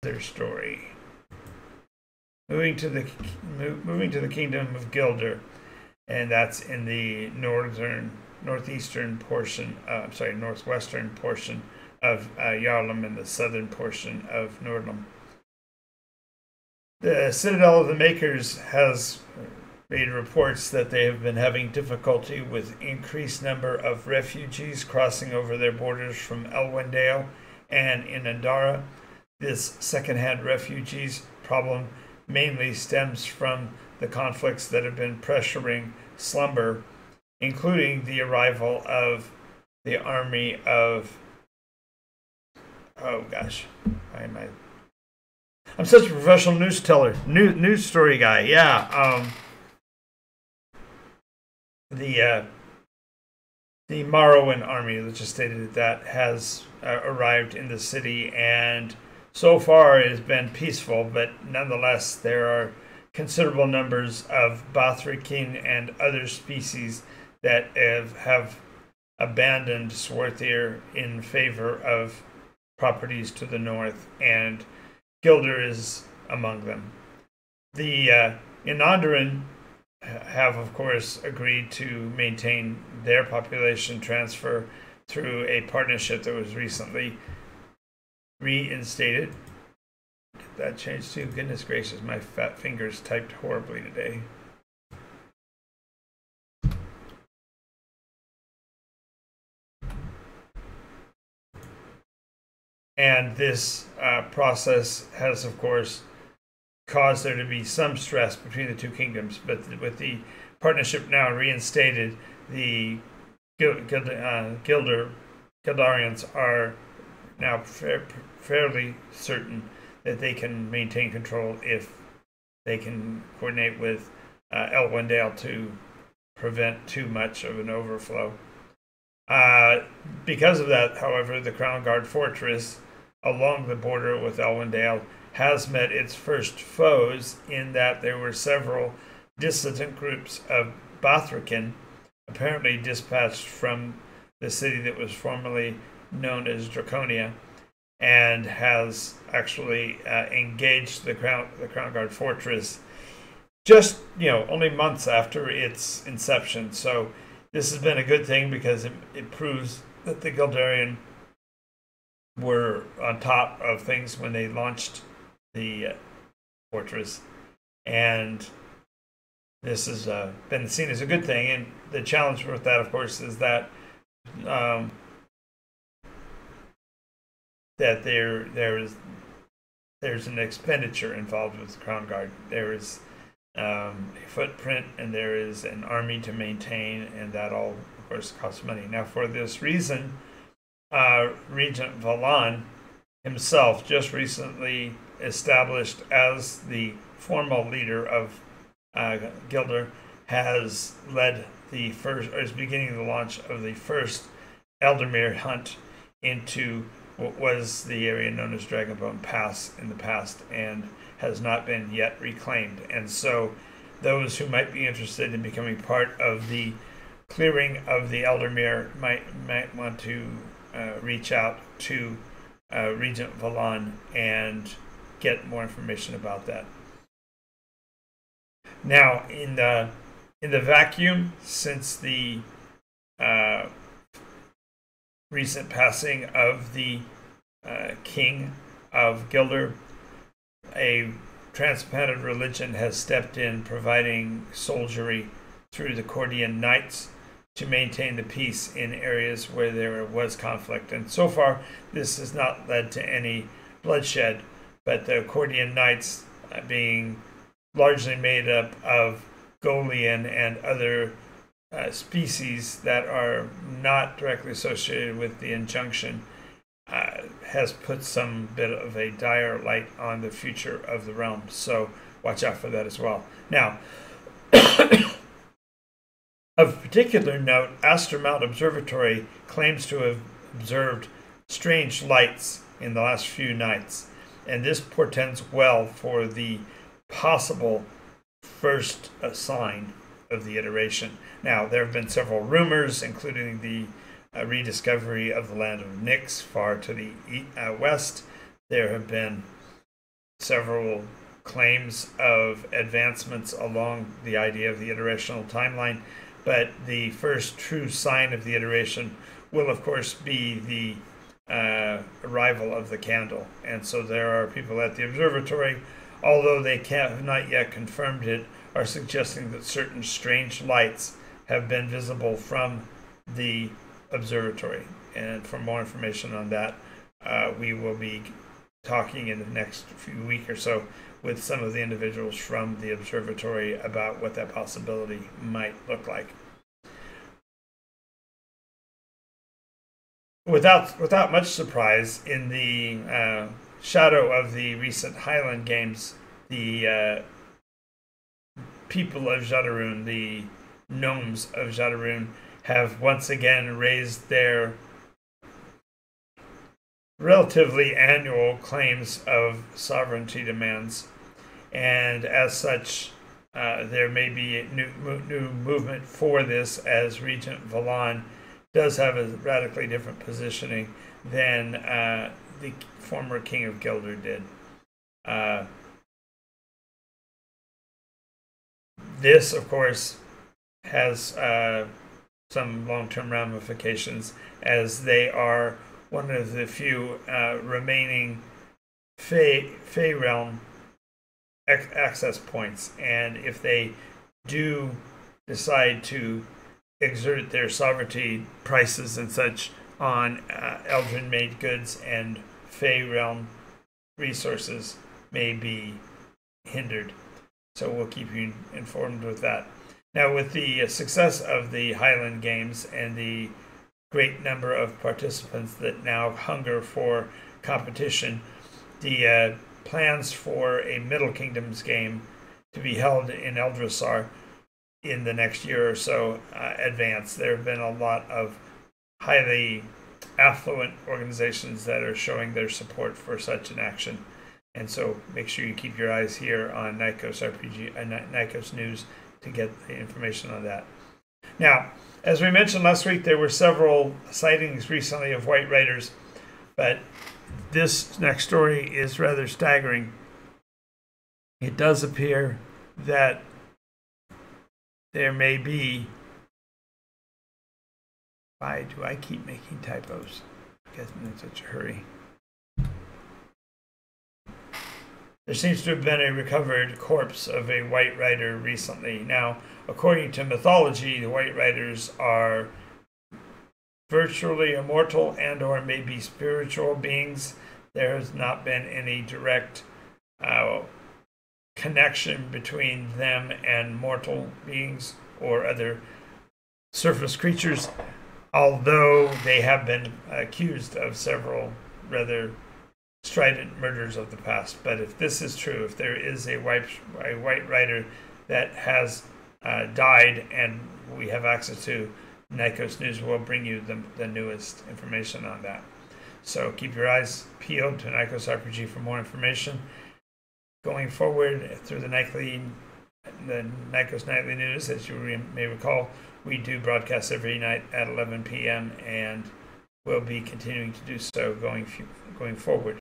their story. Moving to the kingdom of Gilder, and that's in the northwestern portion of Yarlum and the southern portion of Nordlum. The Citadel of the Makers has made reports that they have been having difficulty with increased number of refugees crossing over their borders from Elwendale and Inandara. This second-hand refugees problem mainly stems from the conflicts that have been pressuring Slumber, including the arrival of the army of I'm such a professional news story guy. Yeah. The Morrowind army, let's just state that, has arrived in the city, and so far it has been peaceful, but nonetheless there are considerable numbers of Bathrikin and other species that have abandoned Swarthir in favor of properties to the north, and Gilder is among them. The Inandarin have, of course, agreed to maintain their population transfer through a partnership that was recently reinstated. Get that changed too. Goodness gracious, my fat fingers typed horribly today. And this process has, of course, caused there to be some stress between the two kingdoms. But with the partnership now reinstated, the Gildarians are now fairly certain that they can maintain control if they can coordinate with Elwendale to prevent too much of an overflow. Because of that, however, the Crown Guard fortress along the border with Elwendale has met its first foes, in that there were several dissident groups of Bathrikin apparently dispatched from the city that was formerly known as Draconia, and has actually engaged the Crown Guard fortress just only months after its inception. So this has been a good thing, because it proves that the Gildarian were on top of things when they launched the fortress, and this has been seen as a good thing. And the challenge with that, of course, is that that there's an expenditure involved with the Crown Guard. There is a footprint, and there is an army to maintain, and that all, of course, costs money. Now, for this reason, Regent Valan himself, just recently established as the formal leader of Gilder, has led the first, or is beginning the launch of the first Eldermere hunt into what was the area known as Dragonbone Pass in the past, and has not been yet reclaimed. And so those who might be interested in becoming part of the clearing of the Eldermere might want to reach out to Regent Valan and get more information about that. Now, in the vacuum, since the recent passing of the king of Gilder, a transplanted religion has stepped in, providing soldiery through the Cordian Knights to maintain the peace in areas where there was conflict. And so far, this has not led to any bloodshed, but the Cordian Knights, being largely made up of Golian and other species that are not directly associated with the injunction, has put some bit of a dire light on the future of the realm. So watch out for that as well. Now, of particular note, Astermount Observatory claims to have observed strange lights in the last few nights, and this portends well for the possible first sign of the iteration. Now, there have been several rumors, including the rediscovery of the land of Nyx far to the west. There have been several claims of advancements along the idea of the iterational timeline, but the first true sign of the iteration will, of course, be the arrival of the candle. And so there are people at the observatory, although they have not yet confirmed it, are suggesting that certain strange lights have been visible from the observatory. And for more information on that, we will be talking in the next few weeks or so with some of the individuals from the observatory about what that possibility might look like. Without much surprise, in the shadow of the recent Highland Games, the people of Jadaroon, the gnomes of Jadaroon, have once again raised their relatively annual claims of sovereignty demands, and as such, there may be a new movement for this, as Regent Valan does have a radically different positioning than the former King of Gilder did. This, of course, has some long-term ramifications, as they are one of the few remaining Fey realm access points, and if they do decide to exert their sovereignty, prices and such on Eldrin made goods and Fey realm resources may be hindered. So we'll keep you informed with that. Now, with the success of the Highland Games and the great number of participants that now hunger for competition, the plans for a Middle Kingdoms game to be held in Eldrasar in the next year or so advance. There have been a lot of highly affluent organizations that are showing their support for such an action. And so make sure you keep your eyes here on NycosRPG and Nykos News to get the information on that. Now, as we mentioned last week, there were several sightings recently of white riders, but this next story is rather staggering. It does appear that there may be... Why do I keep making typos? I guess I'm in such a hurry. There seems to have been a recovered corpse of a white rider recently. Now, according to mythology, the white riders are virtually immortal and or maybe spiritual beings. There has not been any direct connection between them and mortal beings or other surface creatures, although they have been accused of several rather strident murders of the past. But if this is true, if there is a white rider that has died and we have access to, Nykos News will bring you the newest information on that. So keep your eyes peeled to NycosRPG for more information. Going forward through the Nykos Nightly News, as you may recall, we do broadcast every night at 11 p.m. and will be continuing to do so going forward.